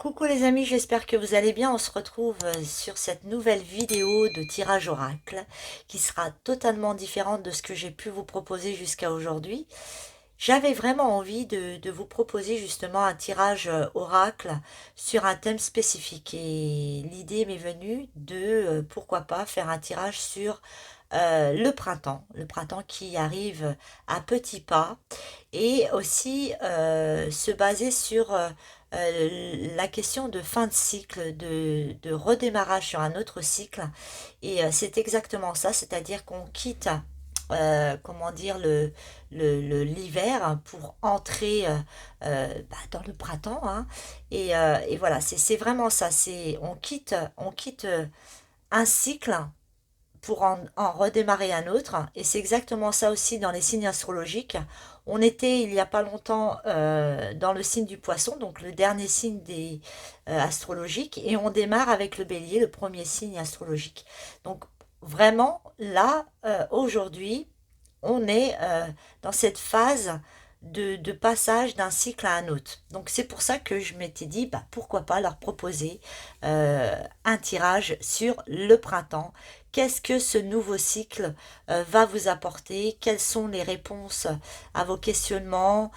Coucou les amis, j'espère que vous allez bien. On se retrouve sur cette nouvelle vidéo de tirage oracle qui sera totalement différente de ce que j'ai pu vous proposer jusqu'à aujourd'hui. J'avais vraiment envie de vous proposer justement un tirage oracle sur un thème spécifique et l'idée m'est venue de pourquoi pas faire un tirage sur le printemps qui arrive à petits pas et aussi se baser sur la question de fin de cycle, de redémarrage sur un autre cycle. Et c'est exactement ça, c'est-à-dire qu'on quitte, comment dire, l'hiver pour entrer dans le printemps. Hein. Et voilà, c'est vraiment ça. On quitte un cycle pour en redémarrer un autre. Et c'est exactement ça aussi dans les signes astrologiques. On était il n'y a pas longtemps dans le signe du poisson, donc le dernier signe des astrologiques, et on démarre avec le bélier, le premier signe astrologique. Donc vraiment, là, aujourd'hui, on est dans cette phase de passage d'un cycle à un autre. Donc c'est pour ça que je m'étais dit, bah, pourquoi pas leur proposer un tirage sur le printemps. Qu'est-ce que ce nouveau cycle va vous apporter? Quelles sont les réponses à vos questionnements?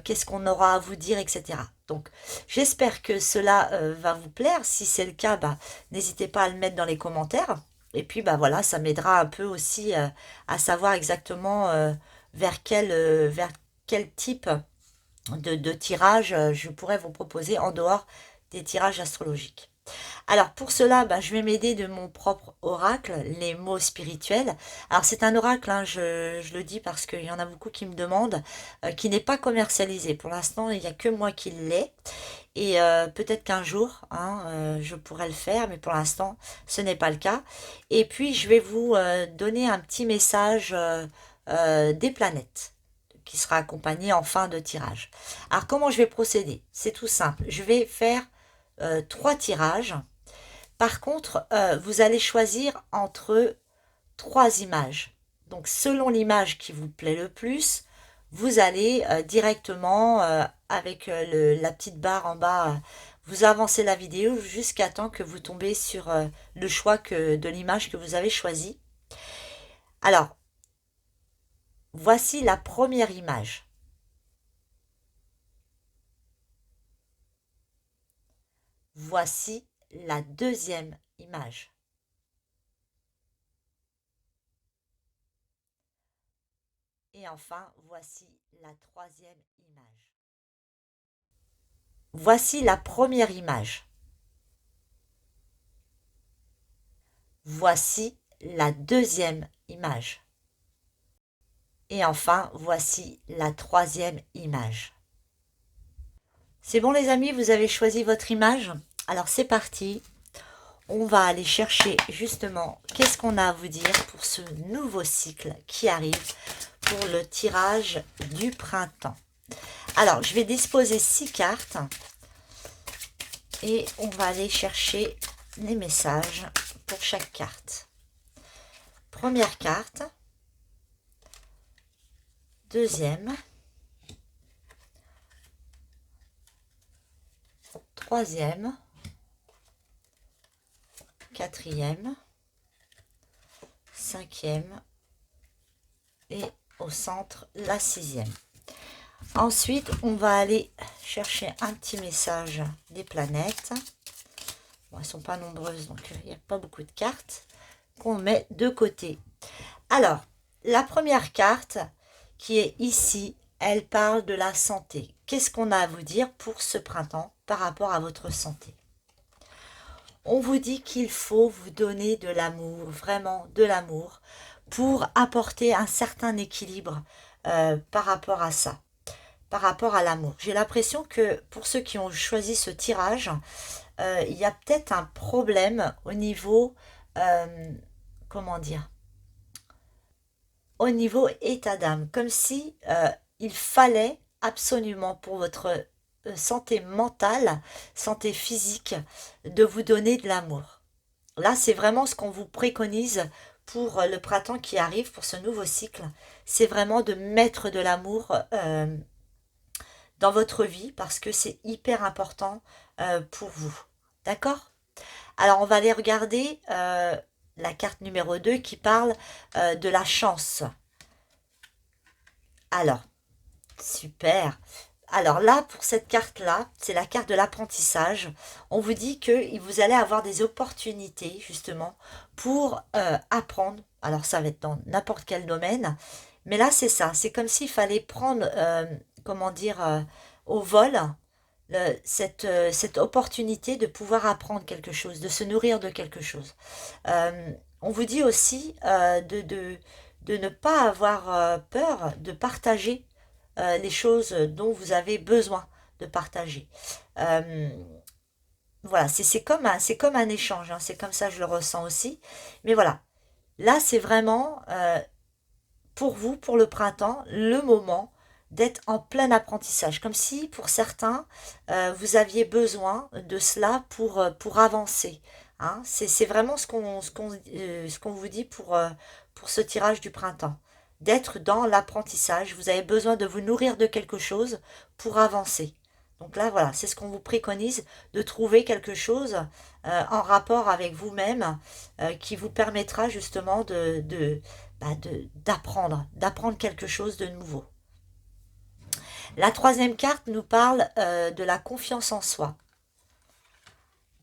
Qu'est-ce qu'on aura à vous dire, etc. Donc j'espère que cela va vous plaire. Si c'est le cas, bah, n'hésitez pas à le mettre dans les commentaires. Et puis bah voilà, ça m'aidera un peu aussi à savoir exactement vers quel type de tirage je pourrais vous proposer en dehors des tirages astrologiques. Alors pour cela, bah, je vais m'aider de mon propre oracle, les mots spirituels. Alors c'est un oracle, hein, je le dis parce qu'il y en a beaucoup qui me demandent, qui n'est pas commercialisé. Pour l'instant, il n'y a que moi qui l'ai. Et peut-être qu'un jour, hein, je pourrais le faire, mais pour l'instant, ce n'est pas le cas. Et puis, je vais vous donner un petit message des planètes qui sera accompagné en fin de tirage. Alors, comment je vais procéder? C'est tout simple. Je vais faire 3 tirages. Par contre, vous allez choisir entre 3 images. Donc, selon l'image qui vous plaît le plus, vous allez directement avec la petite barre en bas, vous avancez la vidéo jusqu'à temps que vous tombez sur le choix de l'image que vous avez choisie. Alors, voici la première image. Voici la deuxième image. Et enfin, voici la troisième image. Voici la première image. Voici la deuxième image. Et enfin, voici la troisième image. C'est bon les amis, vous avez choisi votre image? Alors c'est parti. On va aller chercher justement qu'est-ce qu'on a à vous dire pour ce nouveau cycle qui arrive pour le tirage du printemps. Alors, je vais disposer 6 cartes et on va aller chercher les messages pour chaque carte. Première carte, deuxième, troisième, quatrième, cinquième et au centre la sixième. Ensuite, on va aller chercher un petit message des planètes. Bon, elles ne sont pas nombreuses, donc il n'y a pas beaucoup de cartes qu'on met de côté. Alors, la première carte qui est ici, elle parle de la santé. Qu'est-ce qu'on a à vous dire pour ce printemps par rapport à votre santé? On vous dit qu'il faut vous donner de l'amour, vraiment de l'amour, pour apporter un certain équilibre par rapport à ça, par rapport à l'amour. J'ai l'impression que pour ceux qui ont choisi ce tirage, il y a peut-être un problème au niveau, comment dire, au niveau état d'âme, comme si il fallait absolument pour votre santé mentale, santé physique, de vous donner de l'amour. Là, c'est vraiment ce qu'on vous préconise pour le printemps qui arrive, pour ce nouveau cycle. C'est vraiment de mettre de l'amour dans votre vie parce que c'est hyper important pour vous. D'accord? Alors, on va aller regarder la carte numéro 2 qui parle de la chance. Alors, super. Alors là, pour cette carte-là, c'est la carte de l'apprentissage. On vous dit que vous allez avoir des opportunités, justement, pour apprendre. Alors, ça va être dans n'importe quel domaine. Mais là, c'est ça. C'est comme s'il fallait prendre, comment dire, au vol, cette opportunité de pouvoir apprendre quelque chose, de se nourrir de quelque chose. On vous dit aussi de ne pas avoir peur de partager les choses dont vous avez besoin de partager. Euh, voilà, c'est comme un échange, hein, c'est comme ça que je le ressens aussi. Mais voilà, là c'est vraiment pour vous, pour le printemps, le moment d'être en plein apprentissage. Comme si pour certains, vous aviez besoin de cela pour avancer. Hein. C'est vraiment ce qu'on vous dit pour ce tirage du printemps. D'être dans l'apprentissage. Vous avez besoin de vous nourrir de quelque chose pour avancer. Donc là, voilà, c'est ce qu'on vous préconise, de trouver quelque chose en rapport avec vous-même qui vous permettra justement d'apprendre quelque chose de nouveau. La troisième carte nous parle de la confiance en soi.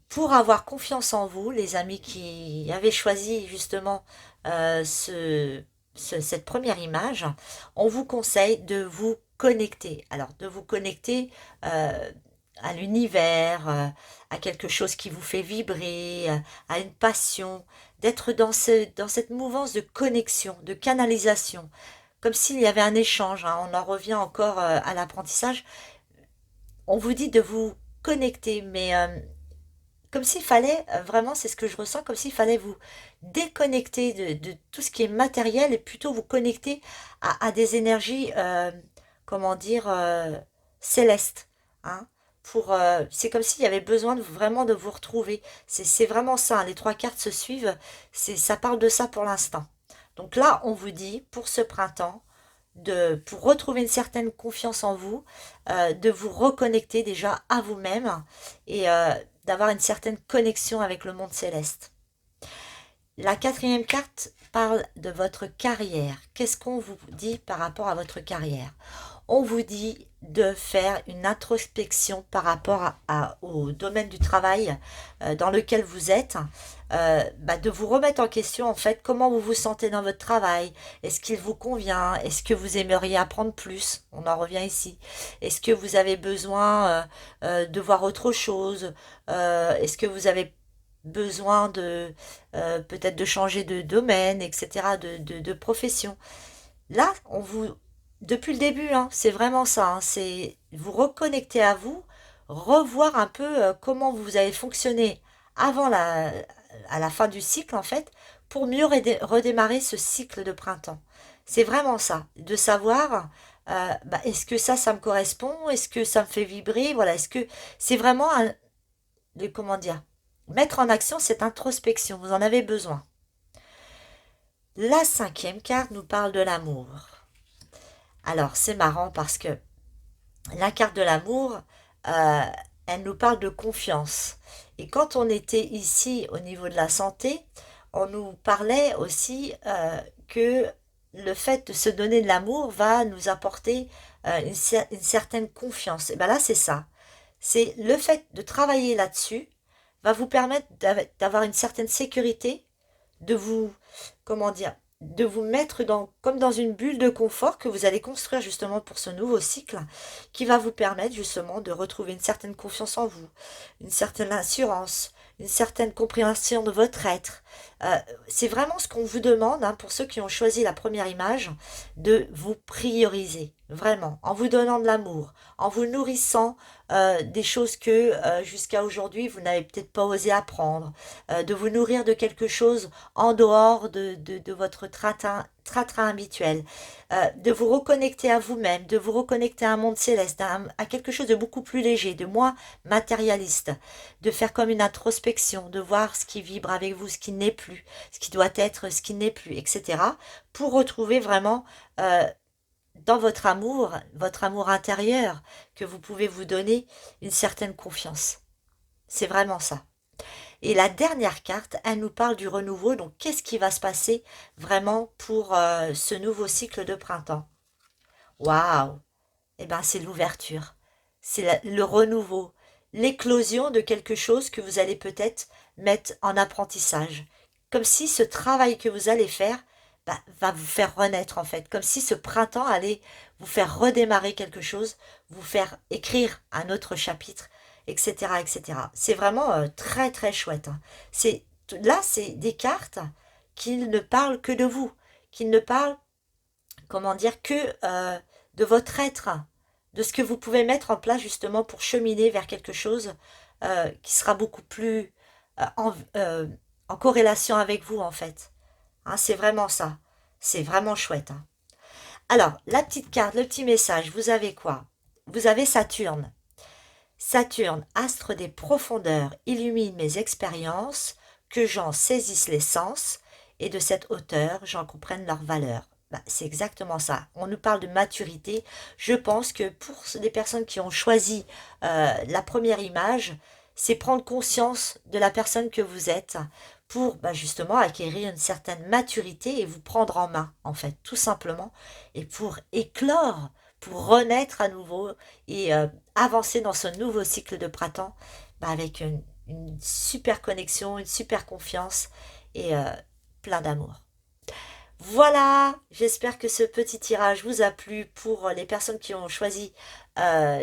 Pour avoir confiance en vous, les amis qui avaient choisi justement cette première image, on vous conseille de vous connecter. Alors, de vous connecter à l'univers, à quelque chose qui vous fait vibrer, à une passion, d'être dans cette mouvance de connexion, de canalisation, comme s'il y avait un échange. Hein. On en revient encore à l'apprentissage. On vous dit de vous connecter, mais comme s'il fallait, vraiment, c'est ce que je ressens, comme s'il fallait vous déconnecter de tout ce qui est matériel et plutôt vous connecter à des énergies, comment dire, célestes. Hein, c'est comme s'il y avait besoin vraiment de vous retrouver. C'est vraiment ça, hein, les trois cartes se suivent, ça parle de ça pour l'instant. Donc là, on vous dit, pour ce printemps, pour retrouver une certaine confiance en vous, de vous reconnecter déjà à vous-même et d'avoir une certaine connexion avec le monde céleste. La quatrième carte parle de votre carrière. Qu'est-ce qu'on vous dit par rapport à votre carrière? On vous dit de faire une introspection par rapport au domaine du travail dans lequel vous êtes, de vous remettre en question en fait comment vous vous sentez dans votre travail, est-ce qu'il vous convient, est-ce que vous aimeriez apprendre plus, on en revient ici, est-ce que vous avez besoin de voir autre chose, est-ce que vous avez besoin de peut-être de changer de domaine, etc., de profession. Là, depuis le début, hein, c'est vraiment ça, hein, c'est vous reconnecter à vous, revoir un peu comment vous avez fonctionné à la fin du cycle, en fait, pour mieux redémarrer ce cycle de printemps. C'est vraiment ça, de savoir, est-ce que ça me correspond, est-ce que ça me fait vibrer, voilà, est-ce que c'est vraiment comment dire, mettre en action cette introspection, vous en avez besoin. La cinquième carte nous parle de l'amour. Alors, c'est marrant parce que la carte de l'amour, elle nous parle de confiance. Et quand on était ici au niveau de la santé, on nous parlait aussi que le fait de se donner de l'amour va nous apporter une certaine confiance. Et bien là, c'est ça. C'est le fait de travailler là-dessus va vous permettre d'avoir une certaine sécurité, de vous, comment dire, de vous mettre comme dans une bulle de confort que vous allez construire justement pour ce nouveau cycle, qui va vous permettre justement de retrouver une certaine confiance en vous, une certaine assurance, une certaine compréhension de votre être. C'est vraiment ce qu'on vous demande, hein, pour ceux qui ont choisi la première image, de vous prioriser, vraiment, en vous donnant de l'amour, en vous nourrissant des choses que jusqu'à aujourd'hui vous n'avez peut-être pas osé apprendre, de vous nourrir de quelque chose en dehors de votre train habituel, de vous reconnecter à vous-même, de vous reconnecter à un monde céleste, à quelque chose de beaucoup plus léger, de moins matérialiste, de faire comme une introspection, de voir ce qui vibre avec vous, ce qui n'est plus, ce qui doit être, ce qui n'est plus, etc. pour retrouver vraiment dans votre amour intérieur, que vous pouvez vous donner une certaine confiance. C'est vraiment ça. Et la dernière carte, elle nous parle du renouveau. Donc, qu'est-ce qui va se passer vraiment pour ce nouveau cycle de printemps? Waouh! Eh bien, c'est l'ouverture. C'est le renouveau. L'éclosion de quelque chose que vous allez peut-être mettre en apprentissage. Comme si ce travail que vous allez faire bah, va vous faire renaître en fait. Comme si ce printemps allait vous faire redémarrer quelque chose, vous faire écrire un autre chapitre, etc. etc. C'est vraiment très très chouette, hein. Là, c'est des cartes qui ne parlent que de vous, qui ne parlent, comment dire, que de votre être, de ce que vous pouvez mettre en place justement pour cheminer vers quelque chose qui sera beaucoup plus en corrélation avec vous en fait. Hein, c'est vraiment ça. C'est vraiment chouette, hein. Alors, la petite carte, le petit message, vous avez quoi? Vous avez Saturne. Saturne, astre des profondeurs, illumine mes expériences, que j'en saisisse l'essence, et de cette hauteur, j'en comprenne leur valeur. Bah, c'est exactement ça. On nous parle de maturité. Je pense que pour les personnes qui ont choisi la première image, c'est prendre conscience de la personne que vous êtes pour bah, justement acquérir une certaine maturité et vous prendre en main, en fait, tout simplement, et pour éclore, pour renaître à nouveau et avancer dans ce nouveau cycle de printemps bah, avec une super connexion, une super confiance et plein d'amour. Voilà, j'espère que ce petit tirage vous a plu pour les personnes qui ont choisi la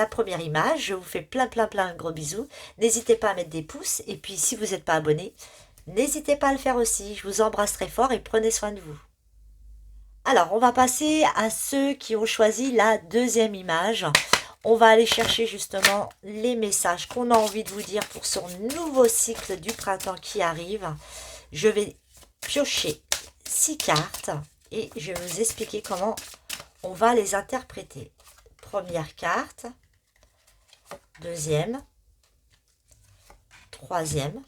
première image. Je vous fais plein plein plein de gros bisous. N'hésitez pas à mettre des pouces et puis si vous n'êtes pas abonné, n'hésitez pas à le faire aussi. Je vous embrasse très fort et prenez soin de vous. Alors, on va passer à ceux qui ont choisi la deuxième image. On va aller chercher justement les messages qu'on a envie de vous dire pour ce nouveau cycle du printemps qui arrive. Je vais piocher 6 cartes et je vais vous expliquer comment on va les interpréter. Première carte, deuxième, troisième,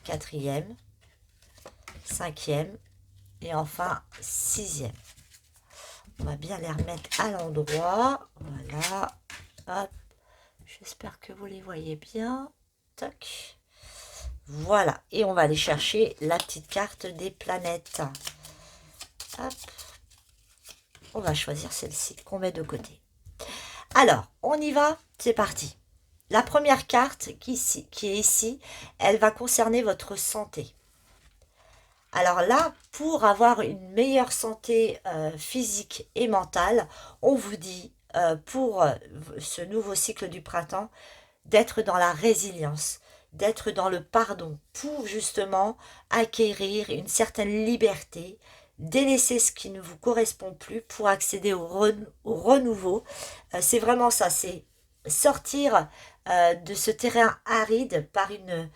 quatrième, cinquième et enfin sixième. On va bien les remettre à l'endroit. Voilà. Hop. J'espère que vous les voyez bien. Tac. Voilà. Et on va aller chercher la petite carte des planètes. Hop. On va choisir celle-ci qu'on met de côté. Alors, on y va. C'est parti. La première carte qui est ici, elle va concerner votre santé. Alors là, pour avoir une meilleure santé physique et mentale, on vous dit, pour ce nouveau cycle du printemps, d'être dans la résilience, d'être dans le pardon, pour justement acquérir une certaine liberté, délaisser ce qui ne vous correspond plus pour accéder au renouveau. C'est vraiment ça, c'est sortir de ce terrain aride par une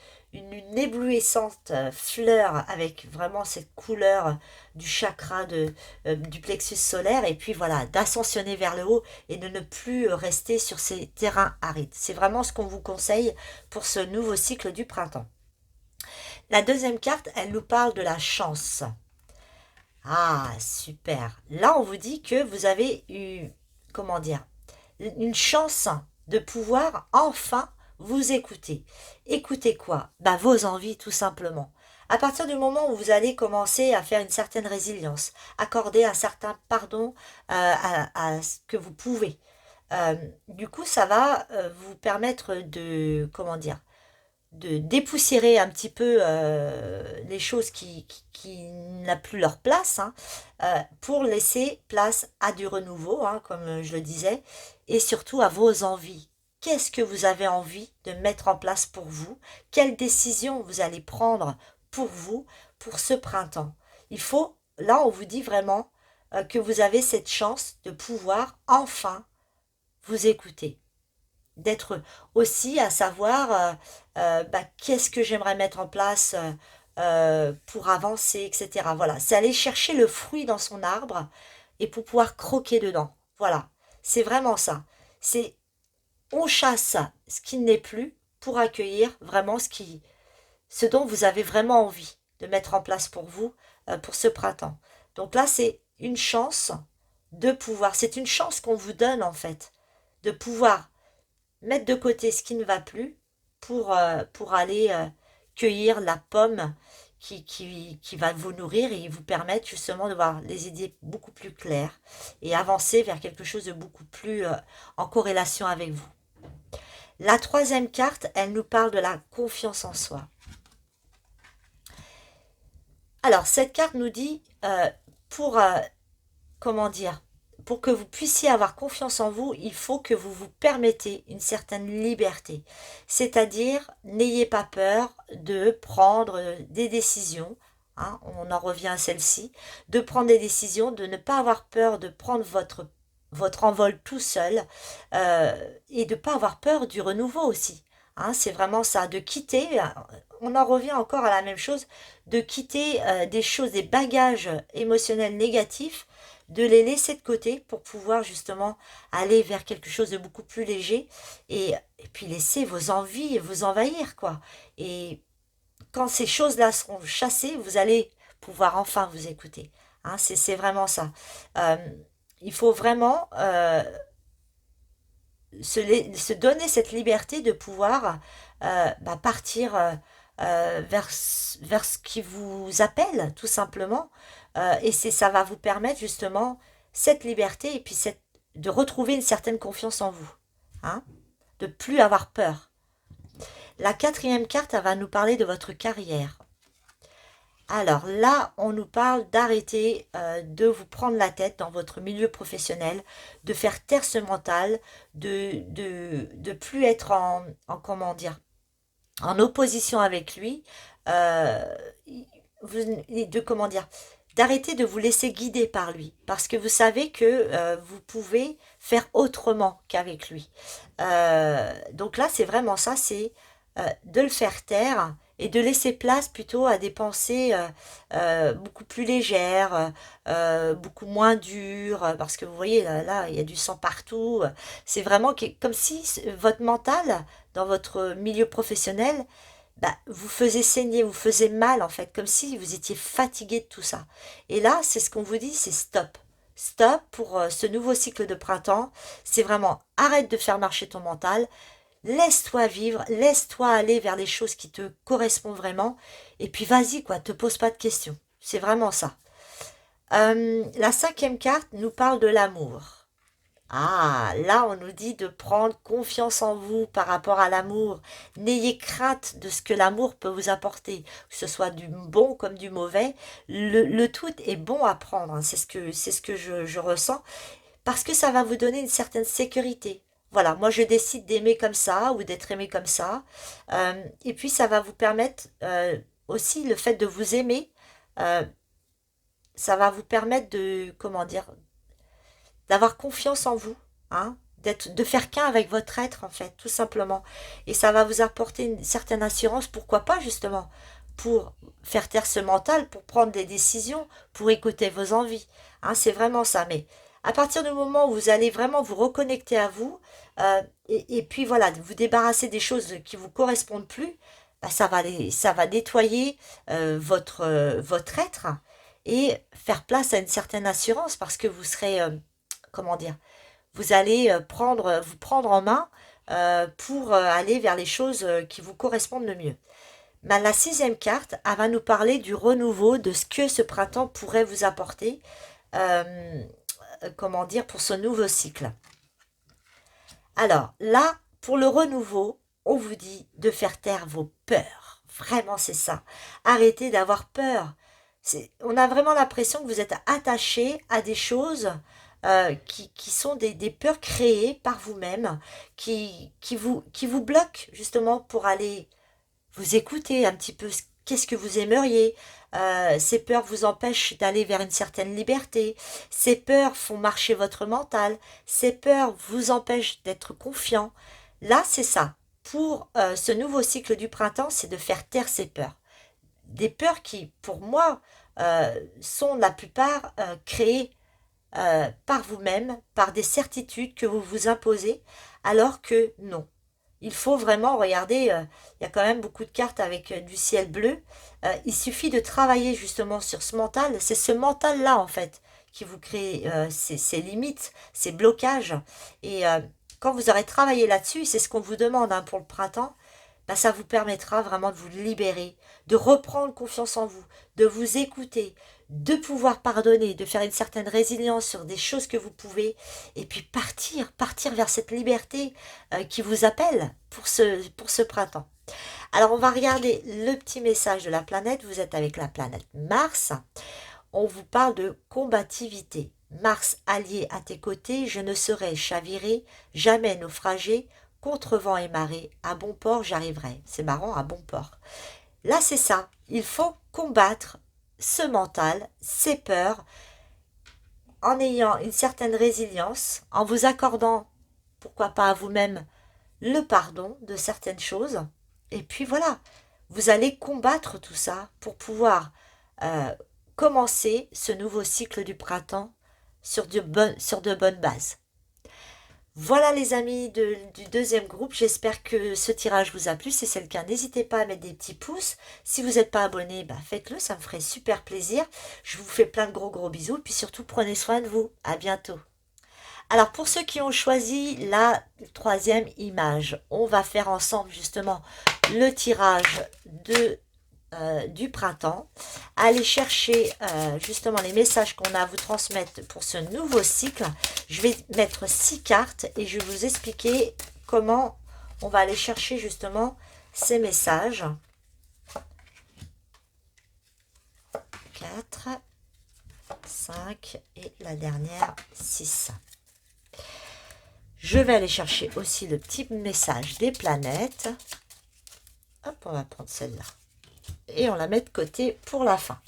éblouissante fleur avec vraiment cette couleur du chakra du plexus solaire et puis voilà, d'ascensionner vers le haut et de ne plus rester sur ces terrains arides. C'est vraiment ce qu'on vous conseille pour ce nouveau cycle du printemps. La deuxième carte, elle nous parle de la chance. Ah, super. Là, on vous dit que vous avez eu, comment dire, une chance de pouvoir enfin vous écouter. Écoutez quoi? Bah, vos envies, tout simplement. À partir du moment où vous allez commencer à faire une certaine résilience, accorder un certain pardon à ce que vous pouvez, du coup, ça va vous permettre de, comment dire, de dépoussiérer un petit peu les choses qui n'ont plus leur place, hein, pour laisser place à du renouveau, hein, comme je le disais, et surtout à vos envies. Qu'est-ce que vous avez envie de mettre en place pour vous? Quelles décisions vous allez prendre pour vous, pour ce printemps? Il faut, là on vous dit vraiment que vous avez cette chance de pouvoir enfin vous écouter, d'être aussi à savoir bah, qu'est-ce que j'aimerais mettre en place pour avancer, etc. Voilà, c'est aller chercher le fruit dans son arbre et pour pouvoir croquer dedans. Voilà, c'est vraiment ça. C'est on chasse ce qui n'est plus pour accueillir vraiment ce dont vous avez vraiment envie de mettre en place pour vous pour ce printemps. Donc là, c'est une chance de pouvoir, c'est une chance qu'on vous donne en fait, de pouvoir mettre de côté ce qui ne va plus pour aller cueillir la pomme qui va vous nourrir et vous permettre justement de voir les idées beaucoup plus claires et avancer vers quelque chose de beaucoup plus en corrélation avec vous. La troisième carte, elle nous parle de la confiance en soi. Alors, cette carte nous dit, pour, comment dire, pour que vous puissiez avoir confiance en vous, il faut que vous vous permettez une certaine liberté. C'est-à-dire, n'ayez pas peur de prendre des décisions, hein, on en revient à celle-ci, de prendre des décisions, de ne pas avoir peur de prendre votre envol tout seul et de ne pas avoir peur du renouveau aussi. Hein, c'est vraiment ça, de quitter, on en revient encore à la même chose, de quitter des choses, des bagages émotionnels négatifs, de les laisser de côté pour pouvoir justement aller vers quelque chose de beaucoup plus léger et puis laisser vos envies vous envahir, quoi. Et quand ces choses-là seront chassées, vous allez pouvoir enfin vous écouter. Hein, c'est vraiment ça. Euh, il faut vraiment se donner cette liberté de pouvoir partir vers ce qui vous appelle, tout simplement. Et ça va vous permettre justement cette liberté et puis de retrouver une certaine confiance en vous. Hein, de plus avoir peur. La quatrième carte, elle va nous parler de votre carrière. Alors là, on nous parle d'arrêter de vous prendre la tête dans votre milieu professionnel, de faire taire ce mental, de plus être comment dire, en opposition avec lui, euh, comment dire, d'arrêter de vous laisser guider par lui, parce que vous savez que vous pouvez faire autrement qu'avec lui. Donc là, c'est vraiment ça, c'est de le faire taire et de laisser place plutôt à des pensées beaucoup plus légères, beaucoup moins dures, parce que vous voyez, là, il y a du sang partout. C'est vraiment comme si votre mental, dans votre milieu professionnel, bah, vous faisait saigner, vous faisait mal en fait, comme si vous étiez fatigué de tout ça. Et là, c'est ce qu'on vous dit, c'est stop. Stop pour ce nouveau cycle de printemps. C'est vraiment arrête de faire marcher ton mental. Laisse-toi vivre, laisse-toi aller vers les choses qui te correspondent vraiment. Et puis vas-y, quoi, te pose pas de questions. C'est vraiment ça. La cinquième carte nous parle de l'amour. Ah, là, on nous dit de prendre confiance en vous par rapport à l'amour. N'ayez crainte de ce que l'amour peut vous apporter, que ce soit du bon comme du mauvais. Le tout est bon à prendre, hein. C'est ce que je ressens, parce que ça va vous donner une certaine sécurité. Voilà, moi je décide d'aimer comme ça ou d'être aimé comme ça. Et puis ça va vous permettre aussi le fait de vous aimer, euh, ça va vous permettre de, comment dire, d'avoir confiance en vous, hein, de faire qu'un avec votre être en fait, tout simplement. Et ça va vous apporter une certaine assurance, pourquoi pas justement, pour faire taire ce mental, pour prendre des décisions, pour écouter vos envies. Hein, c'est vraiment ça. Mais à partir du moment où vous allez vraiment vous reconnecter à vous, et puis voilà, vous débarrasser des choses qui vous correspondent plus, bah, ça va nettoyer votre être et faire place à une certaine assurance parce que vous serez comment dire, vous allez vous prendre en main pour aller vers les choses qui vous correspondent le mieux. Mais la sixième carte, elle va nous parler du renouveau, de ce que ce printemps pourrait vous apporter, euh, comment dire, pour ce nouveau cycle. Alors là, pour le renouveau, on vous dit de faire taire vos peurs. Vraiment, c'est ça. Arrêtez d'avoir peur. On a vraiment l'impression que vous êtes attaché à des choses qui sont des peurs créées par vous-même, qui vous bloquent justement pour aller vous écouter un petit peu. Qu'est-ce que vous aimeriez? Ces peurs vous empêchent d'aller vers une certaine liberté. Ces peurs font marcher votre mental. Ces peurs vous empêchent d'être confiant. Là, c'est ça. Pour ce nouveau cycle du printemps, c'est de faire taire ces peurs. Des peurs qui, pour moi, sont la plupart créées par vous-même, par des certitudes que vous vous imposez, alors que non. Il faut vraiment regarder, il y a quand même beaucoup de cartes avec du ciel bleu. Il suffit de travailler justement sur ce mental. C'est ce mental-là, en fait, qui vous crée ces limites, ces blocages. Et quand vous aurez travaillé là-dessus, c'est ce qu'on vous demande hein, pour le printemps, ben, ça vous permettra vraiment de vous libérer, de reprendre confiance en vous, de vous écouter, de pouvoir pardonner, de faire une certaine résilience sur des choses que vous pouvez, et puis partir vers cette liberté qui vous appelle pour ce printemps. Alors, on va regarder le petit message de la planète. Vous êtes avec la planète Mars. On vous parle de combativité. Mars allié à tes côtés, je ne serai chaviré, jamais naufragé, contre vent et marée, à bon port j'arriverai. C'est marrant, à bon port. Là, c'est ça. Il faut combattre ce mental, ces peurs, en ayant une certaine résilience, en vous accordant, pourquoi pas à vous-même, le pardon de certaines choses. Et puis voilà, vous allez combattre tout ça pour pouvoir commencer ce nouveau cycle du printemps sur de bonnes bases. Voilà les amis du deuxième groupe, j'espère que ce tirage vous a plu. Si c'est le cas, n'hésitez pas à mettre des petits pouces. Si vous n'êtes pas abonné, bah faites-le, ça me ferait super plaisir. Je vous fais plein de gros bisous, et puis surtout prenez soin de vous. À bientôt. Alors pour ceux qui ont choisi la troisième image, on va faire ensemble justement le tirage du printemps. Allez chercher justement les messages qu'on a à vous transmettre pour ce nouveau cycle. Je vais mettre 6 cartes et je vais vous expliquer comment on va aller chercher justement ces messages. 4, 5 et la dernière 6. Je vais aller chercher aussi le petit message des planètes. Hop, on va prendre celle-là. Et on la met de côté pour la fin.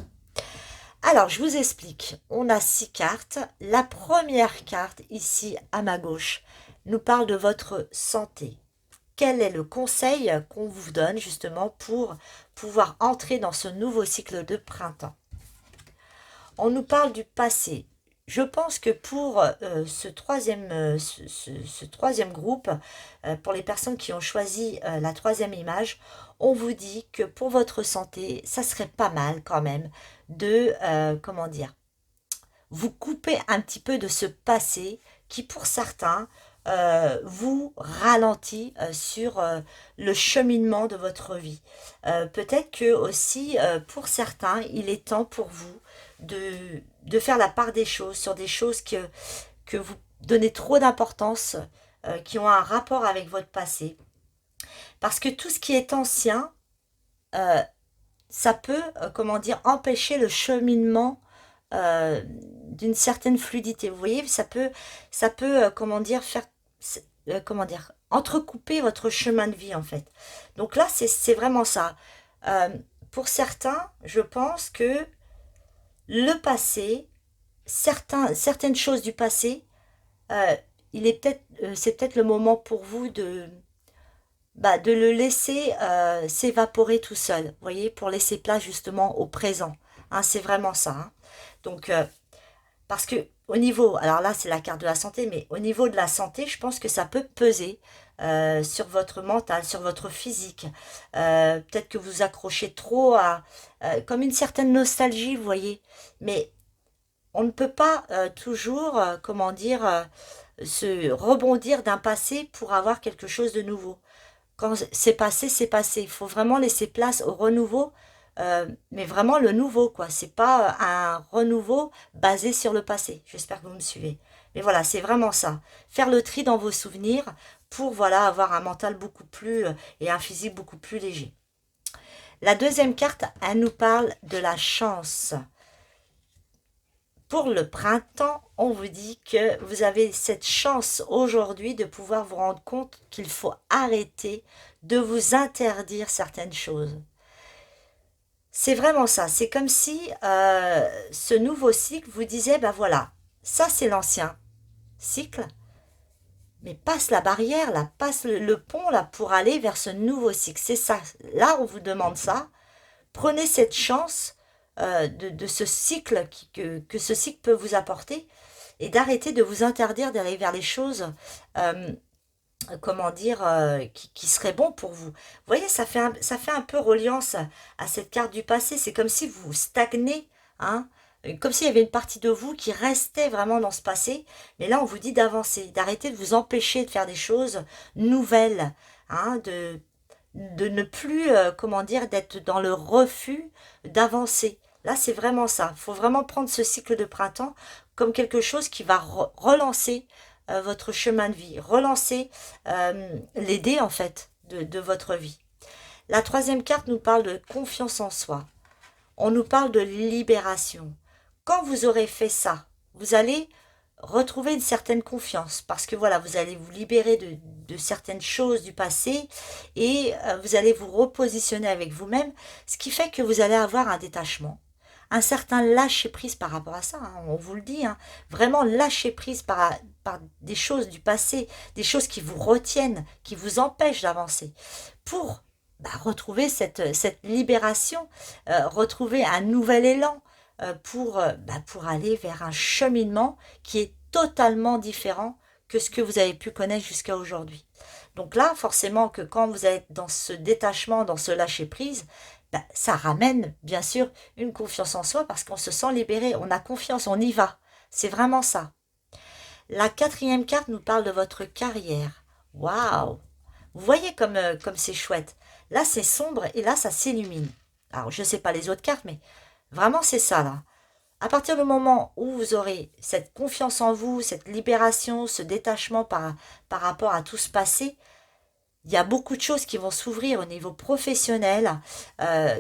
Alors, je vous explique. On a 6 cartes. La première carte, ici à ma gauche, nous parle de votre santé. Quel est le conseil qu'on vous donne justement pour pouvoir entrer dans ce nouveau cycle de printemps? On nous parle du passé. Je pense que pour ce troisième groupe, pour les personnes qui ont choisi la troisième image, on vous dit que pour votre santé, ça serait pas mal quand même de, comment dire, vous couper un petit peu de ce passé qui pour certains vous ralentit sur le cheminement de votre vie. Peut-être que aussi pour certains, il est temps pour vous de faire la part des choses sur des choses que vous donnez trop d'importance, qui ont un rapport avec votre passé. Parce que tout ce qui est ancien, ça peut, comment dire, empêcher le cheminement d'une certaine fluidité. Vous voyez, ça peut comment dire, faire, comment dire, entrecouper votre chemin de vie en fait. Donc là, c'est vraiment ça. Pour certains, je pense que le passé, certaines choses du passé, c'est peut-être le moment pour vous de le laisser s'évaporer tout seul, vous voyez, pour laisser place justement au présent. Hein, c'est vraiment ça. Hein. Donc, parce que au niveau, alors là c'est la carte de la santé, mais au niveau de la santé, je pense que ça peut peser sur votre mental, sur votre physique. Peut-être que vous accrochez trop à, comme une certaine nostalgie, vous voyez. Mais on ne peut pas toujours, comment dire, se rebondir d'un passé pour avoir quelque chose de nouveau. Quand c'est passé, c'est passé. Il faut vraiment laisser place au renouveau, mais vraiment le nouveau, quoi. C'est pas un renouveau basé sur le passé. J'espère que vous me suivez. Mais voilà, c'est vraiment ça. Faire le tri dans vos souvenirs pour, voilà, avoir un mental beaucoup plus et un physique beaucoup plus léger. La deuxième carte, elle nous parle de la chance. Pour le printemps, on vous dit que vous avez cette chance aujourd'hui de pouvoir vous rendre compte qu'il faut arrêter de vous interdire certaines choses. C'est vraiment ça. C'est comme si ce nouveau cycle vous disait, ben voilà, ça c'est l'ancien cycle, mais passe la barrière, là, passe le pont là pour aller vers ce nouveau cycle. C'est ça. Là, on vous demande ça. Prenez cette chance de ce cycle que ce cycle peut vous apporter et d'arrêter de vous interdire d'aller vers les choses, comment dire, qui seraient bons pour vous. Vous voyez, ça fait un peu reliance à cette carte du passé. C'est comme si vous stagnez, hein, comme s'il y avait une partie de vous qui restait vraiment dans ce passé. Mais là, on vous dit d'avancer, d'arrêter de vous empêcher de faire des choses nouvelles, hein, de ne plus, comment dire, d'être dans le refus d'avancer. Là, c'est vraiment ça. Il faut vraiment prendre ce cycle de printemps comme quelque chose qui va relancer votre chemin de vie, relancer les dés, en fait, de votre vie. La troisième carte nous parle de confiance en soi. On nous parle de libération. Quand vous aurez fait ça, vous allez retrouver une certaine confiance parce que voilà, vous allez vous libérer de certaines choses du passé et vous allez vous repositionner avec vous-même, ce qui fait que vous allez avoir un détachement, un certain lâcher-prise par rapport à ça, hein, on vous le dit, hein, vraiment lâcher prise par des choses du passé, des choses qui vous retiennent, qui vous empêchent d'avancer, pour retrouver cette libération, retrouver un nouvel élan, pour aller vers un cheminement qui est totalement différent que ce que vous avez pu connaître jusqu'à aujourd'hui. Donc là, forcément que quand vous êtes dans ce détachement, dans ce lâcher-prise, ça ramène bien sûr une confiance en soi parce qu'on se sent libéré, on a confiance, on y va. C'est vraiment ça. La quatrième carte nous parle de votre carrière. Waouh! Vous voyez comme c'est chouette. Là, c'est sombre et là, ça s'illumine. Alors, je ne sais pas les autres cartes, mais vraiment, c'est ça, là. À partir du moment où vous aurez cette confiance en vous, cette libération, ce détachement par rapport à tout ce passé, il y a beaucoup de choses qui vont s'ouvrir au niveau professionnel,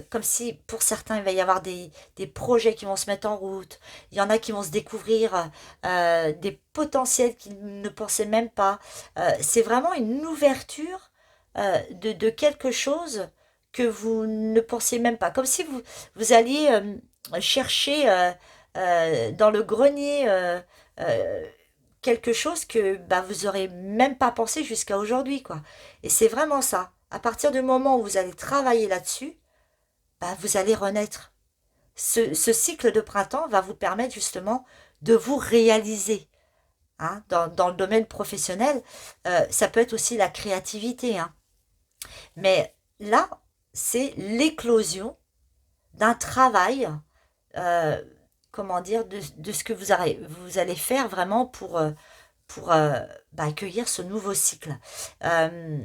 comme si pour certains il va y avoir des projets qui vont se mettre en route, il y en a qui vont se découvrir des potentiels qu'ils ne pensaient même pas. C'est vraiment une ouverture de quelque chose que vous ne pensiez même pas, comme si vous alliez chercher dans le grenier euh, quelque chose que vous aurez même pas pensé jusqu'à aujourd'hui, quoi. Et c'est vraiment ça. À partir du moment où vous allez travailler là-dessus, vous allez renaître. Ce cycle de printemps va vous permettre justement de vous réaliser. Hein, dans le domaine professionnel, ça peut être aussi la créativité. Hein. Mais là, c'est l'éclosion d'un travail, euh, comment dire, de ce que vous allez faire vraiment pour accueillir ce nouveau cycle. Euh,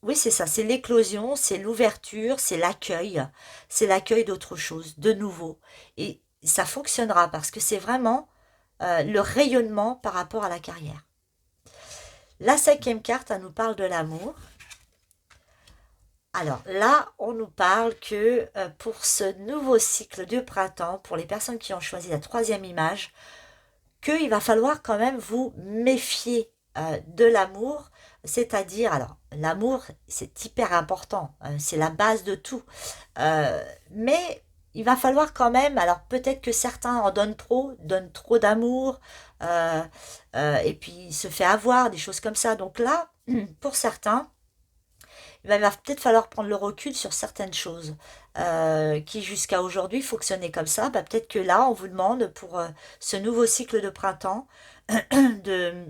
oui, c'est ça, c'est l'éclosion, c'est l'ouverture, c'est l'accueil d'autre chose, de nouveau. Et ça fonctionnera parce que c'est vraiment le rayonnement par rapport à la carrière. La cinquième carte, elle nous parle de l'amour. Alors là, on nous parle que pour ce nouveau cycle de printemps, pour les personnes qui ont choisi la troisième image, qu'il va falloir quand même vous méfier de l'amour, c'est-à-dire, alors l'amour c'est hyper important, c'est la base de tout, mais il va falloir quand même, alors peut-être que certains en donnent trop d'amour, et puis se fait avoir, des choses comme ça, donc là, pour certains, il va peut-être falloir prendre le recul sur certaines choses qui jusqu'à aujourd'hui fonctionnaient comme ça. Peut-être que là, on vous demande pour ce nouveau cycle de printemps de,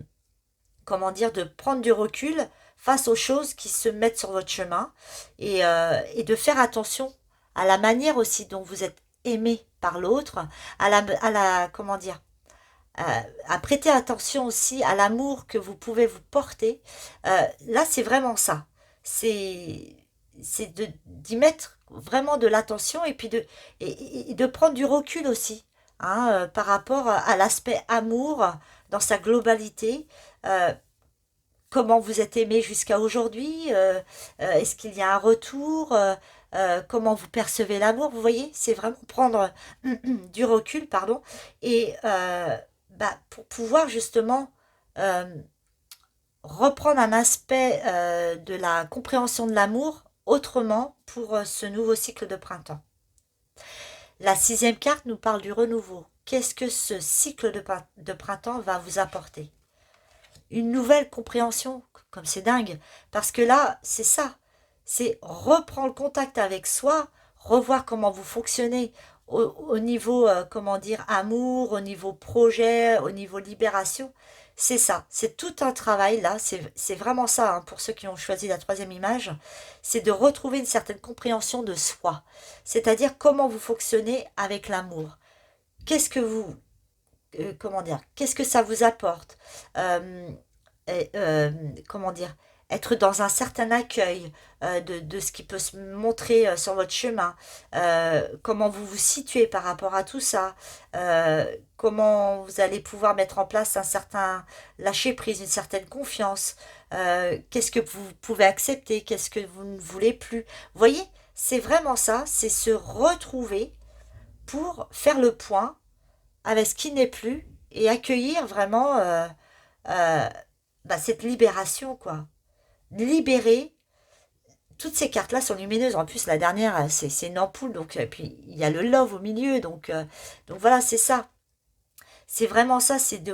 comment dire, de prendre du recul face aux choses qui se mettent sur votre chemin et de faire attention à la manière aussi dont vous êtes aimé par l'autre, comment dire, à prêter attention aussi à l'amour que vous pouvez vous porter. Là, c'est vraiment ça. C'est d'y mettre vraiment de l'attention et puis et de prendre du recul aussi, hein, par rapport à l'aspect amour dans sa globalité. Euh, Comment vous êtes aimé jusqu'à aujourd'hui, est-ce qu'il y a un retour, comment vous percevez l'amour, vous voyez, c'est vraiment prendre du recul, pardon, et pour pouvoir justement euh, reprendre un aspect de la compréhension de l'amour autrement pour ce nouveau cycle de printemps. La sixième carte nous parle du renouveau. Qu'est-ce que ce cycle de printemps va vous apporter? Une nouvelle compréhension, comme c'est dingue, parce que là, c'est ça, c'est reprendre le contact avec soi, revoir comment vous fonctionnez au niveau, comment dire, amour, au niveau projet, au niveau libération, c'est ça, c'est tout un travail là, c'est vraiment ça, hein, pour ceux qui ont choisi la troisième image, c'est de retrouver une certaine compréhension de soi, c'est-à-dire comment vous fonctionnez avec l'amour. qu'est-ce que vous, comment dire, qu'est-ce que ça vous apporte? Euh, Comment dire, être dans un certain accueil de ce qui peut se montrer sur votre chemin, comment vous vous situez par rapport à tout ça, comment vous allez pouvoir mettre en place un certain lâcher prise, une certaine confiance, qu'est-ce que vous pouvez accepter, qu'est-ce que vous ne voulez plus. Vous voyez, c'est vraiment ça, c'est se retrouver pour faire le point avec ce qui n'est plus et accueillir vraiment euh, bah, cette libération, quoi. Libérer. Toutes ces cartes-là sont lumineuses. En plus, la dernière, c'est une ampoule. Donc, puis, il y a le love au milieu. Donc voilà, c'est ça. C'est vraiment ça, c'est de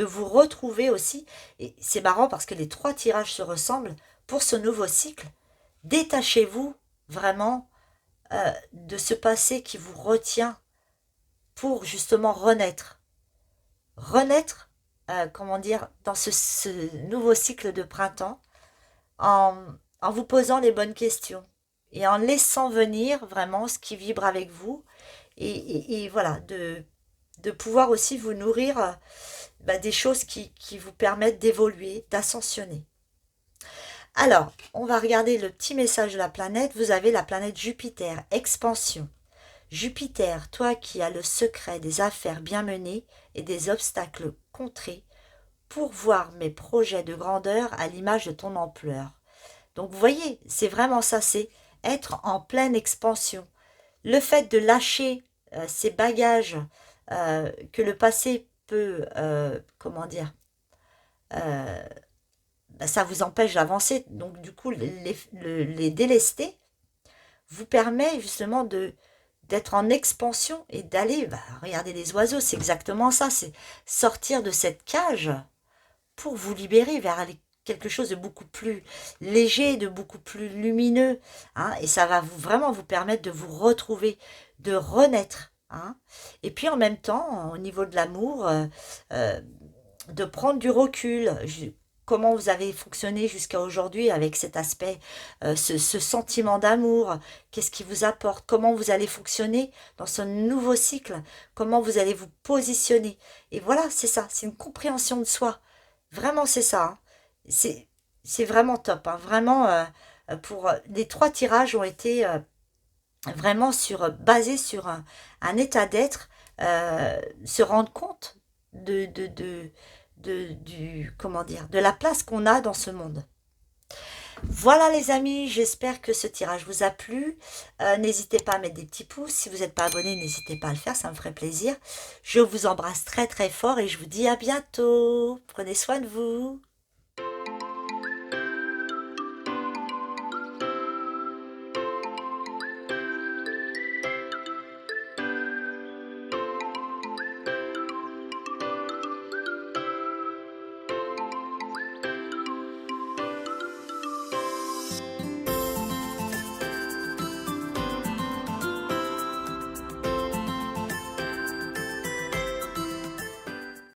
vous retrouver aussi. Et c'est marrant parce que les trois tirages se ressemblent. Pour ce nouveau cycle, détachez-vous vraiment de ce passé qui vous retient pour justement renaître. Renaître, comment dire, dans ce nouveau cycle de printemps en, en vous posant les bonnes questions et en laissant venir vraiment ce qui vibre avec vous et voilà, de pouvoir aussi vous nourrir bah, des choses qui vous permettent d'évoluer, d'ascensionner. Alors, on va regarder le petit message de la planète. Vous avez la planète Jupiter, expansion. Jupiter, toi qui as le secret des affaires bien menées et des obstacles contrés, pour voir mes projets de grandeur à l'image de ton ampleur. Donc vous voyez, c'est vraiment ça, c'est être en pleine expansion. Le fait de lâcher ces bagages que le passé peut, comment dire, euh, bah, ça vous empêche d'avancer. Donc du coup, les délester vous permet justement d'être en expansion et d'aller, bah, regarder les oiseaux, c'est exactement ça, c'est sortir de cette cage pour vous libérer vers quelque chose de beaucoup plus léger, de beaucoup plus lumineux, hein, et ça va vraiment vous permettre de vous retrouver, de renaître, hein. Et puis en même temps, au niveau de l'amour, euh, de prendre du recul. Comment vous avez fonctionné jusqu'à aujourd'hui avec cet aspect, ce sentiment d'amour, qu'est-ce qui vous apporte, comment vous allez fonctionner dans ce nouveau cycle, comment vous allez vous positionner. Et voilà, c'est ça, c'est une compréhension de soi. Vraiment, c'est ça, hein. C'est, c'est vraiment top, hein. Vraiment, pour les trois tirages ont été vraiment basés sur un état d'être, se rendre compte comment dire, de la place qu'on a dans ce monde. Voilà les amis, j'espère que ce tirage vous a plu. N'hésitez pas à mettre des petits pouces. Si vous n'êtes pas abonné, n'hésitez pas à le faire, ça me ferait plaisir. Je vous embrasse très très fort et je vous dis à bientôt. Prenez soin de vous.